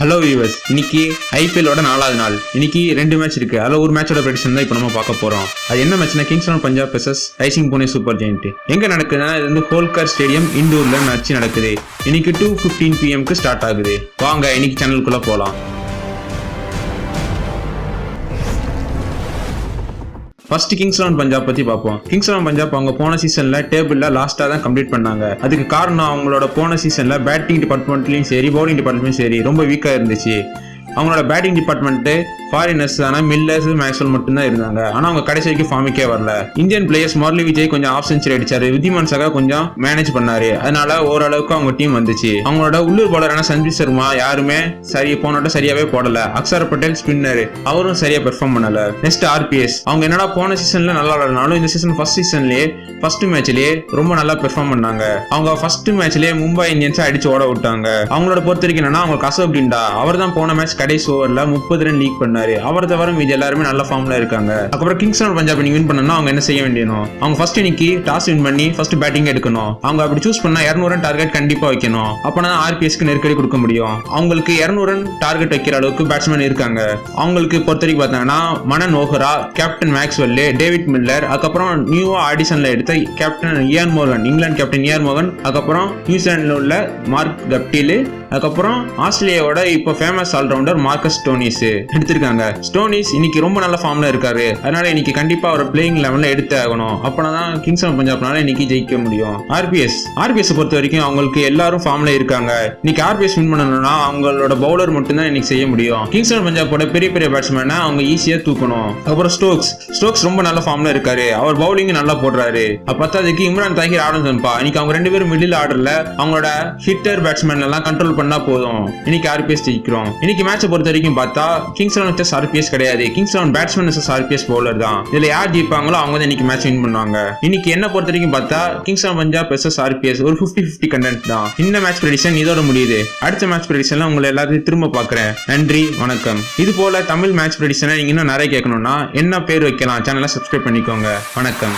Hello viewers, இன்னைக்கு ஐபிஎல்லோட 4வது நாள். இன்னைக்கு 2 மேட்ச் இருக்கு. அதில் ஒரு மேட்சோட ப்ரெடிக்ஷன் தான் இப்போ நம்ம பார்க்க போறோம். அது என்ன மேட்ச்னா Kings Eleven Punjab versus Rising Pune Super Giant. எங்க நடக்குதுன்னா இது வந்து ஹோல்கர் ஸ்டேடியம் இண்டோர்ல மேட்ச் நடக்குது. இன்னைக்கு 2:15 PM ஸ்டார்ட் ஆகுது. வாங்க இன்னைக்கு சேனலுக்குள்ள போலாம். ஃபர்ஸ்ட் கிங்ஸ் லெவன் பஞ்சாப் பத்தி பார்ப்போம். கிங்ஸ் லெவன் பஞ்சாப் அவங்க போன சீசன்ல டேபிள்ல லாஸ்டா தான் கம்ப்ளீட் பண்ணாங்க. அதுக்கு காரணம் அவங்களோட போன சீசன்ல பேட்டிங் டிபார்ட்மெண்ட்லயும் சரி பவுலிங் டிபார்ட்மெண்ட்லயும் சரி ரொம்ப வீக்கா இருந்துச்சு. அவங்களோட பேட்டிங் டிபார்ட்மெண்ட் ஃபாரினர்ஸ் ஆனால் மில்லர்ஸ் மேக்ஸ்வெல் மட்டும்தான் இருந்தாங்க. ஆனால் அவங்க கடைசி வரைக்கும் ஃபார்முக்கே வரல. இந்தியன் பிளேயர்ஸ் முரளி விஜய் கொஞ்சம் ஆஃப் செஞ்சுரி அடிச்சாரு, விதிமான் சகா கொஞ்சம் மேனேஜ் பண்ணாரு. அதனால ஓரளவுக்கு அவங்க டீம் வந்துச்சு. அவங்களோட உள்ளூர் பவுலரான சஞ்சு சர்மா யாருமே போனோட சரியாவே போடல. அக்ஷர் பட்டேல் ஸ்பின்னர் அவரும் சரியா பெர்ஃபார்ம் பண்ணல. நெக்ஸ்ட் ஆர்பிஎஸ் அவங்க என்னடா போன சீசன்ல நல்லா விளையாடினாலும் இந்த சீசன் ஃபர்ஸ்ட் சீசன்லயே ஃபர்ஸ்ட் மேட்ச்லயே ரொம்ப நல்லா பெர்ஃபார்ம் பண்ணாங்க. அவங்க ஃபர்ஸ்ட் மேட்ச்லயே மும்பை இந்தியன்ஸ் அடிச்சு ஓட விட்டாங்க. அவங்களோட பொறுத்த வரைக்கும் என்னன்னா அவங்க கசப் டிண்டா அவர் தான் போன மேட்ச் கடைசி ஓவர்ல 30 ரன் லீக் பண்ணாரு. அவர் தவிர மீதி எல்லாருமே நல்ல ஃபார்ம்ல இருக்காங்க. அப்புறம் கிங்ஸ் லெவன் பஞ்சாப் நீங்க வின் பண்ணனும்னா அவங்க என்ன செய்ய வேண்டியணும், அவங்க ஃபர்ஸ்ட் இன்னைக்கு டாஸ் வின் பண்ணி ஃபர்ஸ்ட் பேட்டிங் எடுக்கணும். அவங்க அப்படி சூஸ் பண்ணா 200 ரன் டார்கெட் கண்டிப்பா வைக்கணும். அப்பனா ஆர்பிஎஸ்க்கு நெருக்கடி கொடுக்க முடியும். அவங்களுக்கு 200 ரன் டார்கெட் வைக்கிற அளவுக்கு பேட்ஸ்மேன் இருக்காங்க. அவங்களுக்கு பொறுத்த வரைக்கும் பார்த்தாங்கன்னா Manan Vohra, captain Maxwell, David Miller, அதுக்கப்புறம் நியூவா ஆடிஷன்ல எடுத்த captain Eoin Morgan, England captain Eoin Morgan, அதுக்கப்புறம் நியூசிலாந்துல உள்ள மார்க் கப்டில், அதுக்கப்புறம் ஆஸ்திரேலியாவோட இப்போ ஃபேமஸ் ஆல்ரவுண்டர் மார்க்கஸ் ஸ்டோனிஸ் எடுத்திருக்காங்க. ஸ்டோனிஸ் இன்னைக்கு ரொம்ப நல்ல ஃபார்ம்ல இருக்காரு. அதனால இன்னைக்கு கண்டிப்பா அவர் பிளேயிங் லெவல்ல எடுத்து ஆகணும். அப்பதான் கிங்ஸ் லெவன் பஞ்சாப்னால இன்னைக்கு ஜெயிக்க முடியும். ஆர்பிஎஸ் பொறுத்த வரைக்கும் அவங்களுக்கு எல்லாரும் ஃபார்ம்ல இருக்காங்க. இன்னைக்கு ஆர்பிஎஸ் வின் பண்ணணும்னா அவங்களோட பவுலர் மட்டும் தான் இன்னைக்கு செய்ய முடியும். கிங்ஸ் லெவன் பஞ்சாபோட பெரிய பெரிய பேட்ஸ்மேனை அவங்க ஈஸியா தூக்கணும். அப்புறம் ஸ்டோக்ஸ் ரொம்ப நல்ல ஃபார்ம்ல இருக்காரு. அவர் பவுலிங் நல்லா போடுறாரு. பத்தாவதுக்கு இம்ரான் தாஹிர் ஆடன்சன்பா இன்னைக்கு அவங்க 2 பேரும் மிடில் ஆர்டர்ல அவங்களோட ஹிட்டர் பேட்ஸ்மேன் எல்லாம் கண்ட்ரோல் பண்ணா போதும். இன்னைக்கு ஆர்பிஎஸ் ஜெயிக்கிறோம். இன்னைக்கு மேட்சை பொறுத்த வரைக்கும் பார்த்தா கிங்ஸ் லெவன் வெர்சஸ் ஆர்பிஎஸ் கிடையாது, Kings eleven batsman versus RPS bowler தான். இதுல யார் ஜெயிப்பாங்களோ அவங்க தான் இன்னைக்கு மேட்ச் வின் பண்ணுவாங்க. இன்னைக்கு என்ன பொறுத்த வரைக்கும் பார்த்தா Kings Eleven Punjab versus RPS ஒரு 50-50 கண்டென்ட் தான். இந்த மேட்ச் ப்ரெடிக்ஷன் இதோட முடியுது. அடுத்த மேட்ச் ப்ரெடிக்ஷன்ல உங்களை எல்லாத்தையும் திரும்ப பார்க்குறேன். நன்றி, வணக்கம். இது போல தமிழ் மேட்ச் ப்ரெடிக்ஷனை நீங்க இன்னும் நிறைய கேட்கணும்னா என்ன பேர் வைக்கலாம், சேனலை சப்ஸ்கிரைப் பண்ணிக்கோங்க. வணக்கம்.